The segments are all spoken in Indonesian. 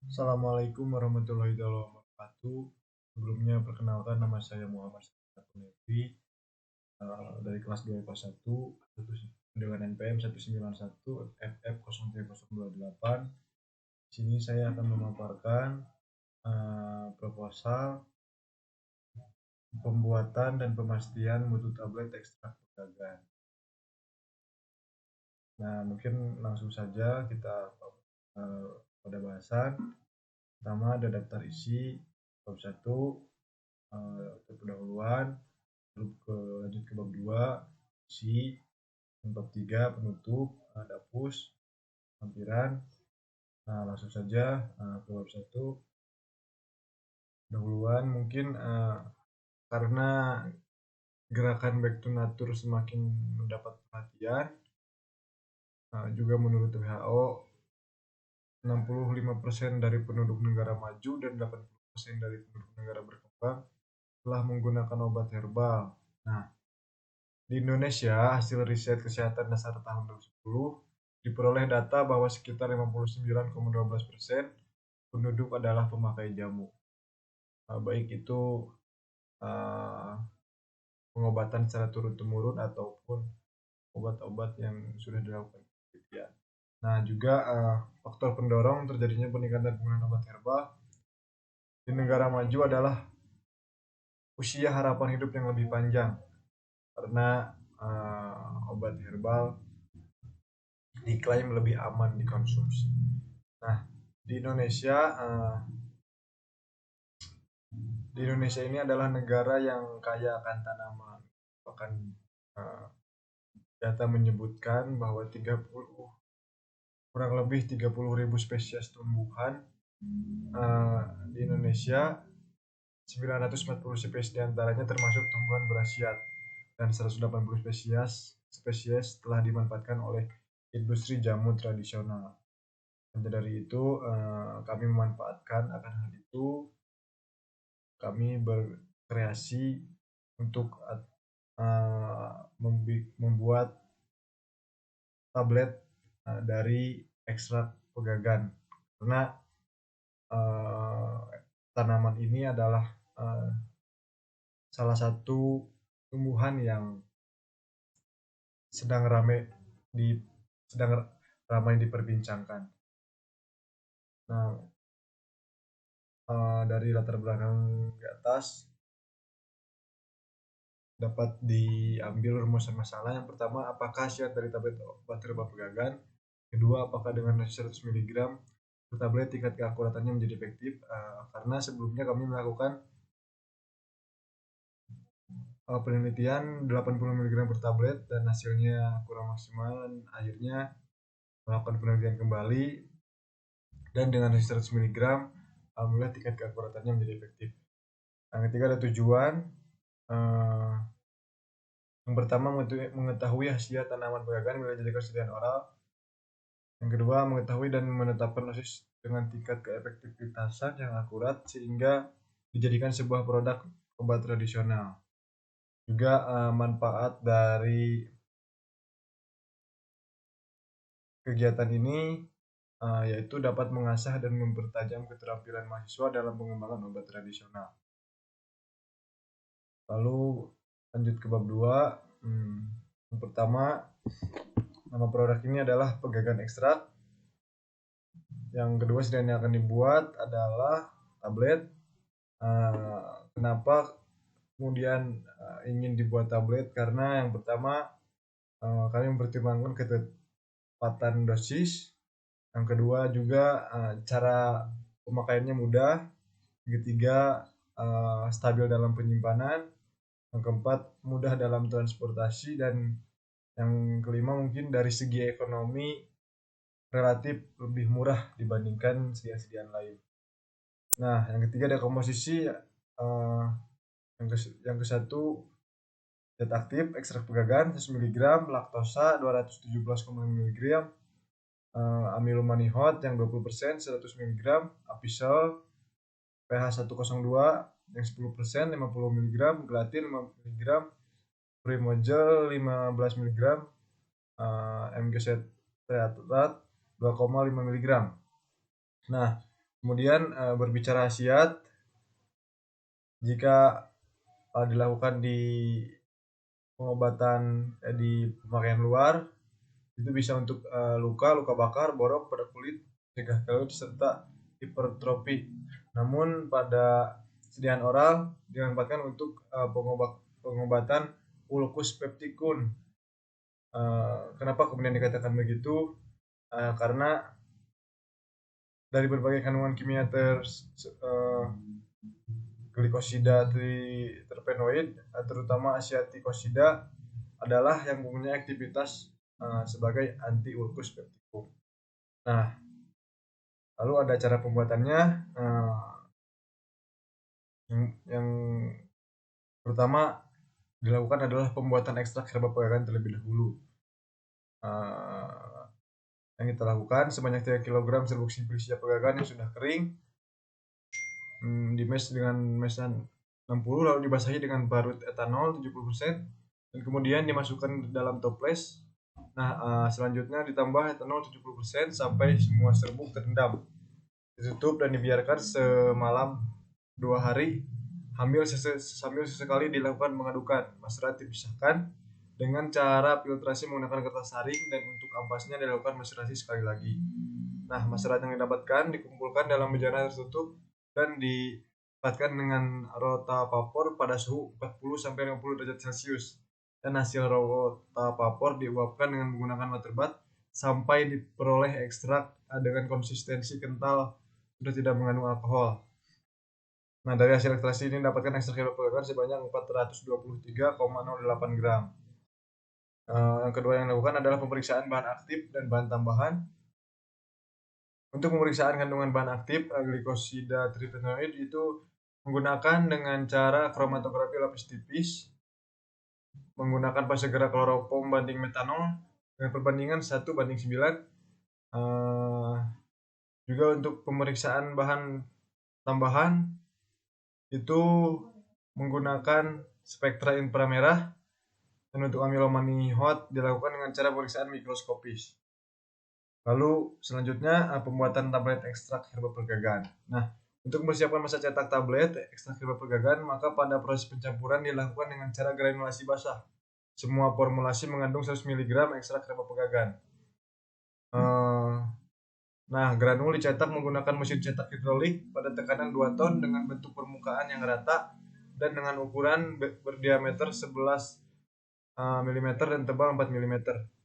Assalamualaikum warahmatullahi wabarakatuh. Sebelumnya perkenalkan, nama saya Muhammad Nevi, dari kelas 2 IPA 1 dengan NPM 191 FF 03028. Di sini saya akan memaparkan proposal pembuatan dan pemastian mutu tablet ekstrak pegagan. Nah, mungkin langsung saja kita pada bahasan. Pertama ada daftar isi bab 1, pendahuluan, lanjut ke bab 2, isi, bab 3, penutup, dapus, lampiran. Nah, langsung saja ke bab 1. Pendahuluan mungkin karena gerakan back to nature semakin mendapat perhatian, juga menurut WHO 65% dari penduduk negara maju dan 80% dari penduduk negara berkembang telah menggunakan obat herbal. Nah, di Indonesia, hasil riset kesehatan dasar tahun 2010 diperoleh data bahwa sekitar 59,12% penduduk adalah pemakai jamu, baik itu pengobatan secara turun-temurun ataupun obat-obat yang sudah dilakukan penelitian. Nah, juga faktor pendorong terjadinya peningkatan penggunaan obat herbal di negara maju adalah usia harapan hidup yang lebih panjang, karena obat herbal diklaim lebih aman dikonsumsi. Nah, di Indonesia ini adalah negara yang kaya akan tanaman. Bahkan data menyebutkan bahwa kurang lebih 30.000 spesies tumbuhan di Indonesia. 940 spesies diantaranya termasuk tumbuhan berasiat dan 180 spesies telah dimanfaatkan oleh industri jamu tradisional. Dan dari itu kami memanfaatkan akan hal itu, kami berkreasi untuk membuat tablet dari ekstrak pegagan, karena tanaman ini adalah salah satu tumbuhan yang sedang ramai diperbincangkan. Nah, dari latar belakang di atas dapat diambil rumusan masalah. Yang pertama, apakah khasiat dari tablet obat herbal pegagan? Kedua, apakah dengan dosis 100 mg per tablet tingkat keakuratannya menjadi efektif? Karena sebelumnya kami melakukan penelitian 80 mg per tablet dan hasilnya kurang maksimal, dan akhirnya melakukan penelitian kembali, dan dengan dosis 100 mg alhamdulillah tingkat keakuratannya menjadi efektif. Yang ketiga ada tujuan. Yang pertama, mengetahui khasiat tanaman pegagan bila dijadikan kesediaan oral. Yang kedua, mengetahui dan menetapkan dosis dengan tingkat keefektivitasan yang akurat sehingga dijadikan sebuah produk obat tradisional. Juga manfaat dari kegiatan ini yaitu dapat mengasah dan mempertajam keterampilan mahasiswa dalam pengembangan obat tradisional. Lalu lanjut ke bab 2. Yang pertama, nama produk ini adalah pegagan ekstrak. Yang kedua, sedan yang akan dibuat adalah tablet. Kenapa kemudian ingin dibuat tablet? Karena yang pertama, kami mempertimbangkan ketepatan dosis. Yang kedua juga cara pemakaiannya mudah. Yang ketiga, stabil dalam penyimpanan. Yang keempat, mudah dalam transportasi. Dan yang kelima, mungkin dari segi ekonomi relatif lebih murah dibandingkan sediaan-sediaan lain. Nah, yang ketiga ada komposisi. Yang ke satu, zat aktif ekstrak pegagan 100 mg, laktosa 217,5 mg, amilomanihold yang 20% 100 mg, apisel pH 102 yang 10% 50 mg, gelatin 5 mg, primogel 15 mg, mg cetrat 2,5 mg. Nah, Kemudian berbicara khasiat, jika dilakukan di pengobatan di pemakaian luar, itu bisa untuk luka, luka bakar, borok pada kulit, cegah kelut, serta hipertrofi. Namun pada sediaan oral dimanfaatkan untuk pengobatan ulkus peptikun. Kenapa kemudian dikatakan begitu? Karena dari berbagai kandungan kimia glikosida terpenoid, terutama asiatikosida, adalah yang mempunyai aktivitas sebagai anti ulkus peptikum. Nah, lalu ada cara pembuatannya. Yang pertama dilakukan adalah pembuatan ekstrak herba pegangan terlebih dahulu. Yang kita lakukan sebanyak 3 kg serbuk simplicia pegangan yang sudah kering, dimes dengan mesan 60, lalu dibasahi dengan parut etanol 70%, dan kemudian dimasukkan dalam toples. Nah, selanjutnya ditambah etanol 70% sampai semua serbuk terendam. Ditutup dan dibiarkan semalam 2 hari sambil sesekali dilakukan mengadukan. Maserat dipisahkan dengan cara filtrasi menggunakan kertas saring, dan untuk ampasnya dilakukan maserasi sekali lagi. Nah, maserat yang didapatkan dikumpulkan dalam bejana tertutup dan dipatkan dengan rotavapor pada suhu 40-50 derajat Celcius. Dan hasil rotavapor diuapkan dengan menggunakan water bath sampai diperoleh ekstrak dengan konsistensi kental, sudah tidak mengandung alkohol. Nah, dari hasil ekstraksi ini dapatkan ekstrak herba pegangan sebanyak 423,08 gram. Yang kedua yang dilakukan adalah pemeriksaan bahan aktif dan bahan tambahan. Untuk pemeriksaan kandungan bahan aktif glikosida tripenoid itu menggunakan dengan cara kromatografi lapis tipis, menggunakan fase gerak kloroform banding metanol dengan perbandingan 1:9. Juga untuk pemeriksaan bahan tambahan itu menggunakan spektra inframerah, dan untuk amilomanihoat dilakukan dengan cara pemeriksaan mikroskopis. Lalu selanjutnya pembuatan tablet ekstrak herba pegangan. Nah, untuk mempersiapkan masa cetak tablet ekstrak herba pegangan, maka pada proses pencampuran dilakukan dengan cara granulasi basah. Semua formulasi mengandung 100 mg ekstrak herba pegangan. Nah, granul dicetak menggunakan mesin cetak hidrolik pada tekanan 2 ton dengan bentuk permukaan yang rata dan dengan ukuran berdiameter 11 mm dan tebal 4 mm.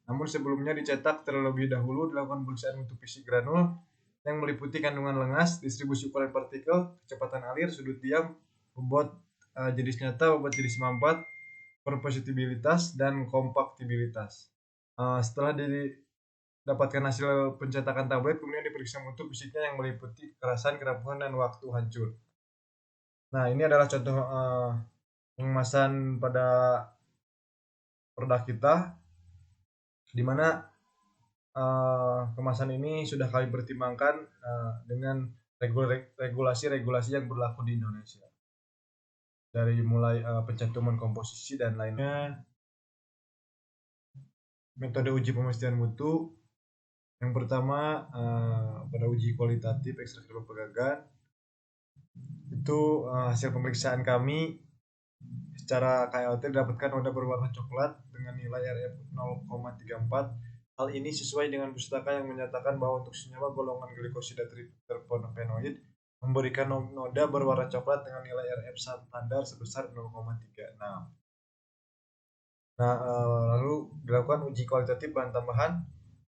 Namun sebelumnya dicetak terlebih dahulu dilakukan pemeriksaan untuk fisik granul yang meliputi kandungan lengas, distribusi ukuran partikel, kecepatan alir, sudut diam, bobot jenis nyata, bobot jenis mampat, perpositibilitas, dan kompaktibilitas. Setelah dapatkan hasil pencetakan tablet, kemudian diperiksa mutu fisiknya yang meliputi kekerasan, kerapuhan, dan waktu hancur. Nah, ini adalah contoh pengemasan pada produk kita, di mana kemasan ini sudah kami pertimbangkan dengan regulasi-regulasi yang berlaku di Indonesia. Dari mulai pencantuman komposisi dan lainnya, metode uji pemastian mutu. Yang pertama, pada uji kualitatif ekstrak herba pegangan, itu hasil pemeriksaan kami secara KLT didapatkan noda berwarna coklat dengan nilai RF 0,34. Hal ini sesuai dengan pustaka yang menyatakan bahwa untuk senyawa golongan glikosida terpenoid memberikan noda berwarna coklat dengan nilai RF standar sebesar 0,36. Nah, lalu dilakukan uji kualitatif bahan tambahan.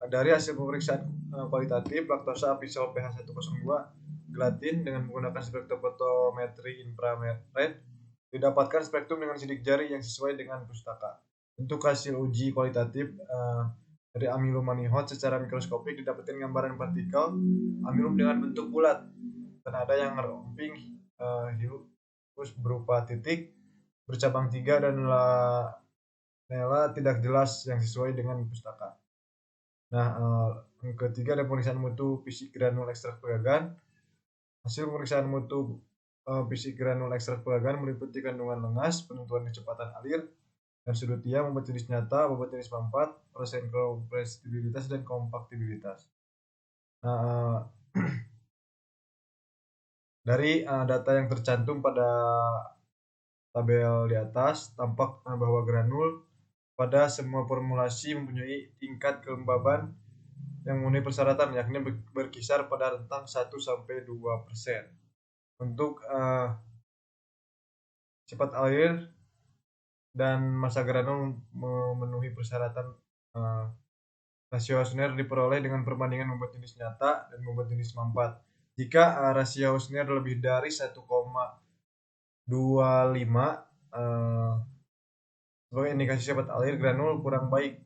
Dari hasil pemeriksaan kualitatif laktosa apisol pH 102 gelatin dengan menggunakan spektrofotometri infrared, didapatkan spektrum dengan sidik jari yang sesuai dengan pustaka. Untuk hasil uji kualitatif dari amilomanihoat secara mikroskopik didapatkan gambaran partikel amilum dengan bentuk bulat dan ada yang ramping hilus berupa titik bercabang 3 dan lamela tidak jelas yang sesuai dengan pustaka. Nah, yang ketiga ada pemeriksaan mutu fisik granul ekstrak pegangan. Hasil pemeriksaan mutu fisik granul ekstrak pegangan meliputi kandungan lengas, penentuan kecepatan alir, dan sudut diam, bobot jenis nyata, bobot jenis mampat, persen kompresibilitas, dan kompaktibilitas. Nah, Dari data yang tercantum pada tabel di atas, tampak bahwa granul pada semua formulasi mempunyai tingkat kelembaban yang memenuhi persyaratan, yakni berkisar pada rentang 1-2%. Untuk sifat air dan massa granul memenuhi persyaratan, rasio Hausner diperoleh dengan perbandingan bobot jenis nyata dan bobot jenis mampat. Jika rasio Hausner lebih dari 1,25 sebagai indikasi sifat air granul kurang baik.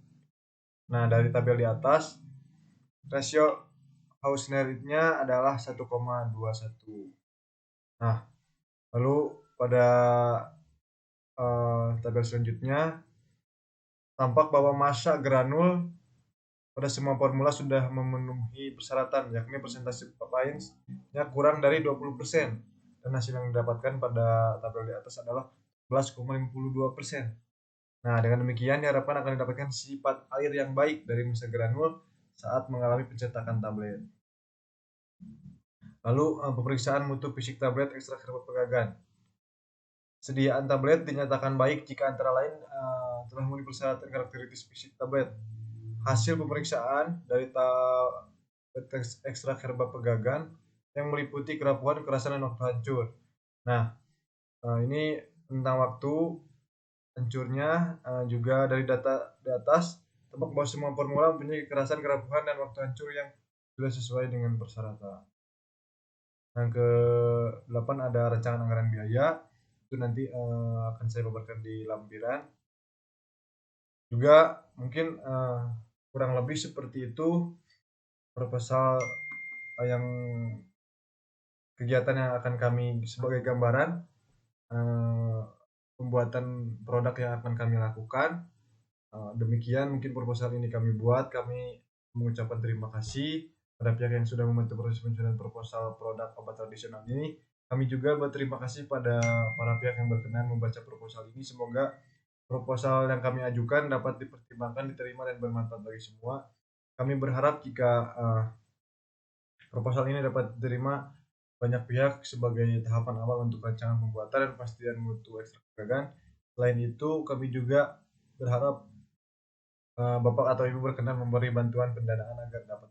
Nah, dari tabel di atas, rasio Hausner-nya adalah 1,21. Nah, lalu pada tabel selanjutnya tampak bahwa massa granul pada semua formula sudah memenuhi persyaratan, yakni persentase Payens-nya kurang dari 20%, dan hasil yang didapatkan pada tabel di atas adalah 11,52%. Nah, dengan demikian diharapkan akan didapatkan sifat air yang baik dari massa granul saat mengalami pencetakan tablet. Lalu pemeriksaan mutu fisik tablet ekstrak herbal pegagan. Sediaan tablet dinyatakan baik jika antara lain telah memenuhi persyaratan karakteristik fisik tablet. Hasil pemeriksaan dari tablet ekstrak herba pegagan yang meliputi kerapuhan, kerasan, dan waktu hancur. Nah, ini tentang waktu hancurnya, juga dari data di atas tampak bahwa semua formula mempunyai kekerasan, kerapuhan, dan waktu hancur yang sudah sesuai dengan persyaratan. Yang ke-8 ada rancangan anggaran biaya, itu nanti akan saya paparkan di lampiran. Juga mungkin kurang lebih seperti itu proposal yang kegiatan yang akan kami sebagai gambaran pembuatan produk yang akan kami lakukan. Demikian mungkin proposal ini kami buat. Kami mengucapkan terima kasih pada pihak yang sudah membantu proses penyusunan proposal produk obat tradisional ini. Kami juga berterima kasih pada para pihak yang berkenan membaca proposal ini. Semoga proposal yang kami ajukan dapat dipertimbangkan, diterima, dan bermanfaat bagi semua. Kami berharap jika proposal ini dapat diterima banyak pihak sebagai tahapan awal untuk rancangan pembuatan dan pastian mutu ekstrak pegagan. Selain itu, kami juga berharap Bapak atau Ibu berkenan memberi bantuan pendanaan agar dapat.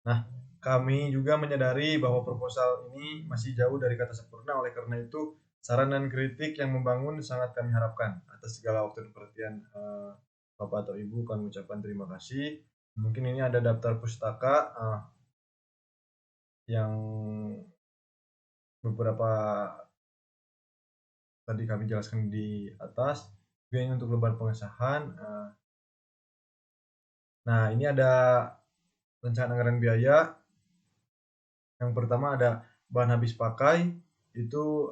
Nah, kami juga menyadari bahwa proposal ini masih jauh dari kata sempurna, oleh karena itu saran dan kritik yang membangun sangat kami harapkan. Atas segala waktu dan perhatian Bapak atau Ibu, kami ucapkan terima kasih. Mungkin ini ada daftar pustaka yang beberapa tadi kami jelaskan di atas. Juga ini untuk lembar pengesahan. Nah, ini ada rencana anggaran biaya. Yang pertama ada bahan habis pakai, itu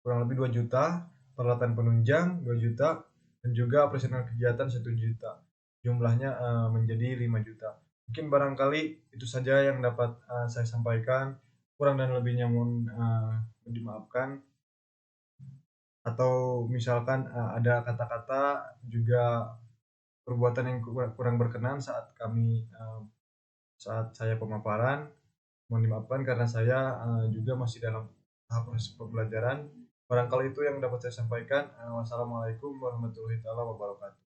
kurang lebih 2 juta, peralatan penunjang 2 juta, dan juga operasional kegiatan 1 juta. Jumlahnya menjadi 5 juta. Mungkin barangkali itu saja yang dapat saya sampaikan. Kurang dan lebihnya mohon dimaafkan. Atau misalkan ada kata-kata juga perbuatan yang kurang berkenan saat saya pemaparan, mohon dimaafkan karena saya juga masih dalam tahap proses pembelajaran. Barangkali itu yang dapat saya sampaikan. Wassalamualaikum warahmatullahi wabarakatuh.